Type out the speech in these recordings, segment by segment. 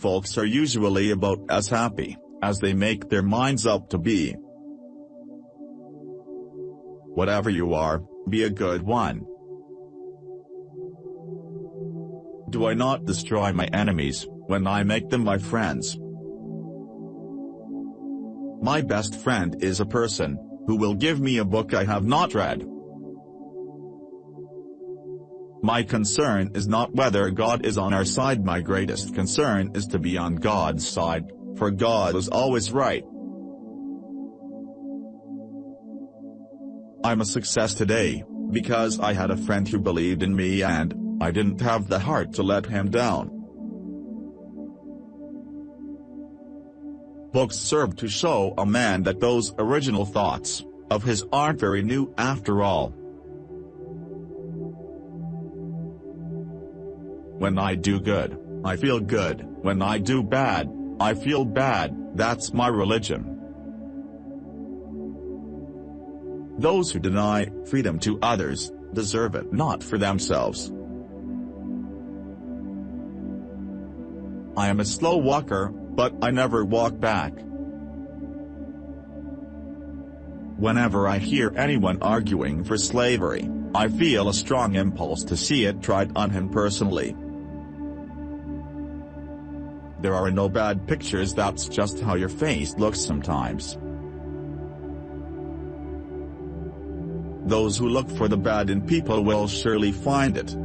folks are usually about as happy as they make their minds up to be. Whatever you are, be a good one. Do I not destroy my enemies when I make them my friends? My best friend is a person who will give me a book I have not read. My concern is not whether God is on our side. My greatest concern is to be on God's side, for God is always right. I'm a success today because I had a friend who believed in me and I didn't have the heart to let him down. Books serve to show a man that those original thoughts of his aren't very new after all. When I do good, I feel good. When I do bad, I feel bad. That's my religion. Those who deny freedom to others deserve it not for themselves. I am a slow walker, but I never walk back. Whenever I hear anyone arguing for slavery, I feel a strong impulse to see it tried on him personally. There are no bad pictures, that's just how your face looks sometimes. Those who look for the bad in people will surely find it.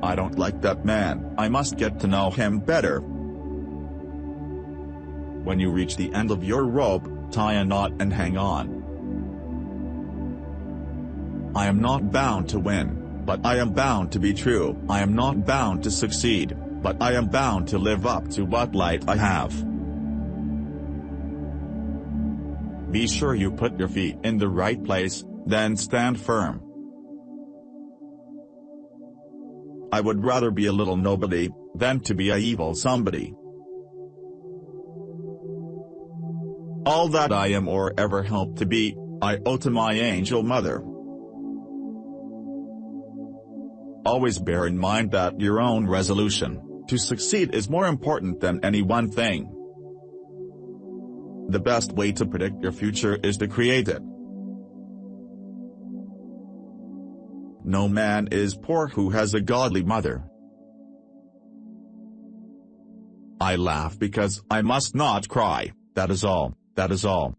I don't like that man, I must get to know him better. When you reach the end of your rope, tie a knot and hang on. I am not bound to win, but I am bound to be true. I am not bound to succeed, but I am bound to live up to what light I have. Be sure you put your feet in the right place, then stand firm. I would rather be a little nobody than to be a evil somebody. All that I am or ever hope to be, I owe to my angel mother. Always bear in mind that your own resolution to succeed is more important than any one thing. The best way to predict your future is to create it. No man is poor who has a godly mother. I laugh because I must not cry, that is all, that is all.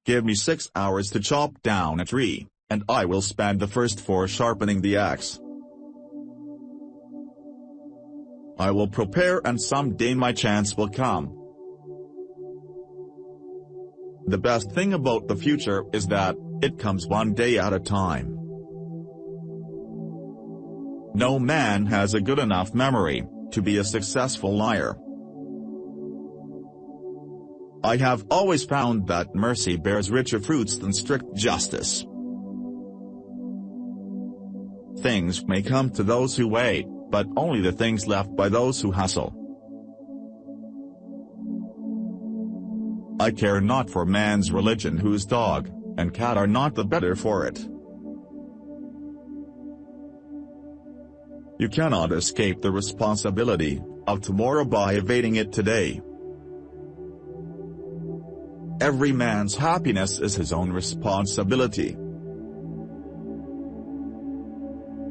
Give me 6 hours to chop down a tree, and I will spend the first 4 sharpening the axe. I will prepare and someday my chance will come. The best thing about the future is that it comes one day at a time. No man has a good enough memory to be a successful liar. I have always found that mercy bears richer fruits than strict justice. Things may come to those who wait, but only the things left by those who hustle. I care not for man's religion whose dog and cat are not the better for it. You cannot escape the responsibility of tomorrow by evading it today. Every man's happiness is his own responsibility.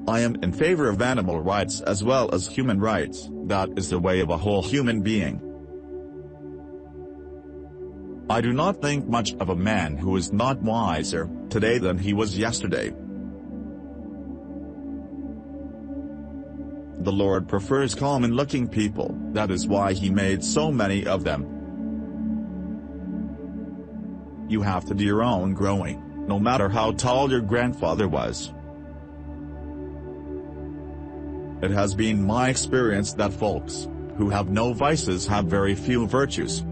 I am in favor of animal rights as well as human rights. That is the way of a whole human being. I do not think much of a man who is not wiser today than he was yesterday. The Lord prefers common-looking people, that is why he made so many of them. You have to do your own growing, no matter how tall your grandfather was. It has been my experience that folks who have no vices have very few virtues.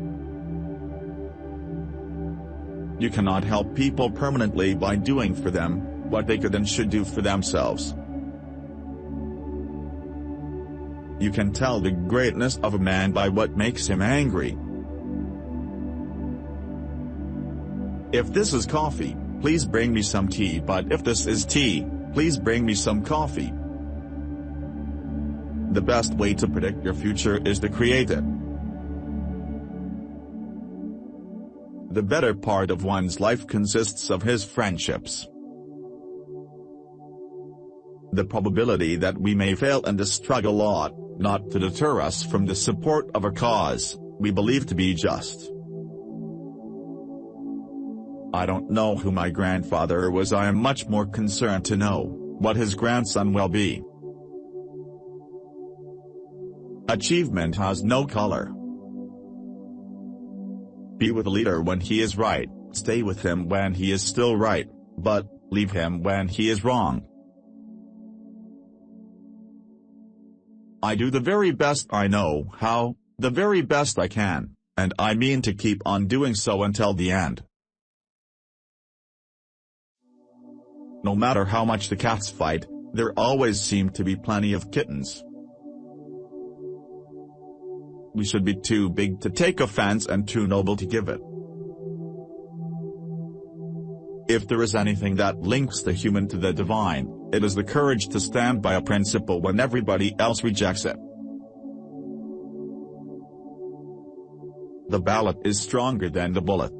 You cannot help people permanently by doing for them what they could and should do for themselves. You can tell the greatness of a man by what makes him angry. If this is coffee, please bring me some tea, but if this is tea, Please bring me some coffee. The best way to predict your future is to create it. The better part of one's life consists of his friendships. The probability that we may fail and to struggle ought not to deter us from the support of a cause we believe to be just. I don't know who my grandfather was. I am much more concerned to know what his grandson will be. Achievement has no color. Be with a leader when he is right, stay with him when he is still right, but leave him when he is wrong. I do the very best I know how, the very best I can, and I mean to keep on doing so until the end. No matter how much the cats fight, there always seem to be plenty of kittens. We should be too big to take offense and too noble to give it. If there is anything that links the human to the divine, it is the courage to stand by a principle when everybody else rejects it. The ballot is stronger than the bullet.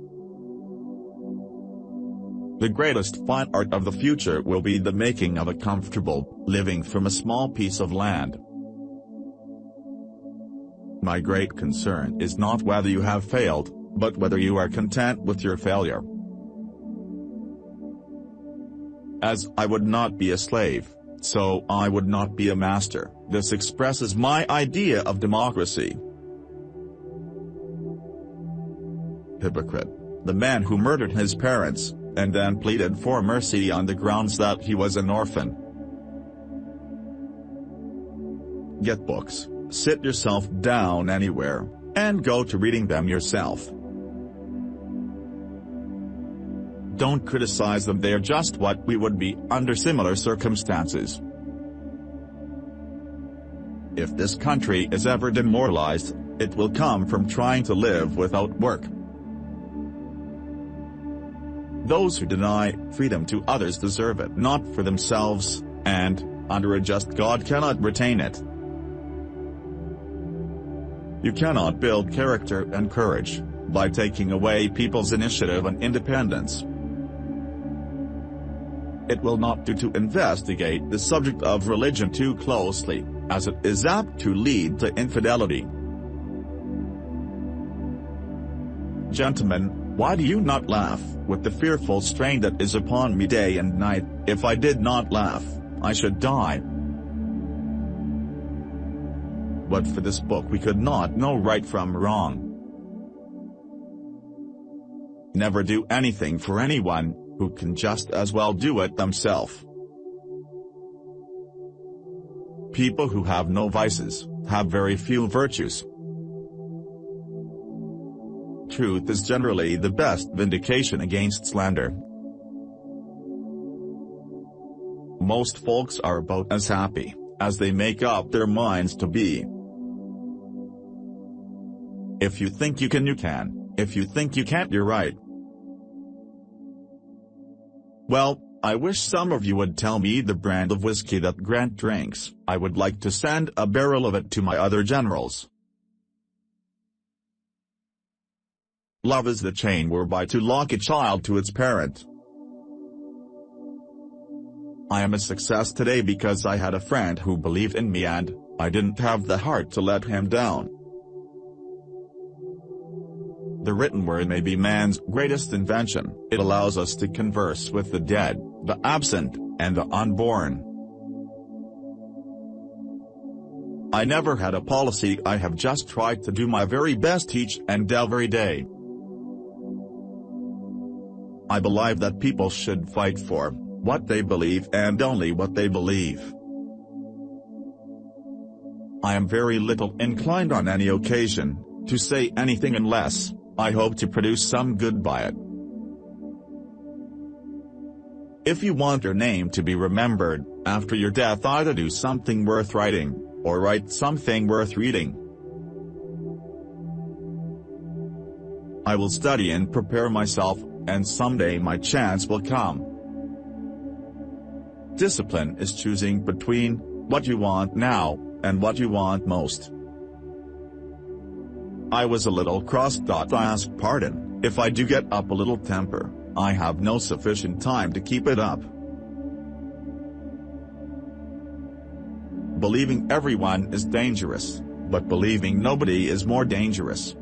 The greatest fine art of the future will be the making of a comfortable living from a small piece of land. My great concern is not whether you have failed, but whether you are content with your failure. As I would not be a slave, so I would not be a master. This expresses my idea of democracy. Hypocrite, the man who murdered his parents, and then pleaded for mercy on the grounds that he was an orphan. Get books, sit yourself down anywhere, and go to reading them yourself. Don't criticize them, they are just what we would be under similar circumstances. If this country is ever demoralized, it will come from trying to live without work. Those who deny freedom to others deserve it not for themselves, and, under a just God, cannot retain it. You cannot build character and courage by taking away people's initiative and independence. It will not do to investigate the subject of religion too closely, as it is apt to lead to infidelity. Gentlemen, why do you not laugh with the fearful strain that is upon me day and night? If I did not laugh, I should die. But for this book we could not know right from wrong. Never do anything for anyone who can just as well do it themselves. People who have no vices have very few virtues. Truth is generally the best vindication against slander. Most folks are about as happy as they make up their minds to be. If you think you can, you can. If you think you can't, you're right. Well, I wish some of you would tell me the brand of whiskey that Grant drinks. I would like to send a barrel of it to my other generals. Love is the chain whereby to lock a child to its parent. I am a success today because I had a friend who believed in me and I didn't have the heart to let him down. The written word may be man's greatest invention. It allows us to converse with the dead, the absent, and the unborn. I never had a policy. I have just tried to do my very best each and every day. I believe that people should fight for what they believe and only what they believe. I am very little inclined on any occasion to say anything unless I hope to produce some good by it. If you want your name to be remembered after your death, either do something worth writing, or write something worth reading. I will study and prepare myself, and someday my chance will come. Discipline is choosing between what you want now and what you want most. I was a little cross. I ask pardon if I do get up a little temper. I have no sufficient time to keep it up. Believing everyone is dangerous, but believing nobody is more dangerous.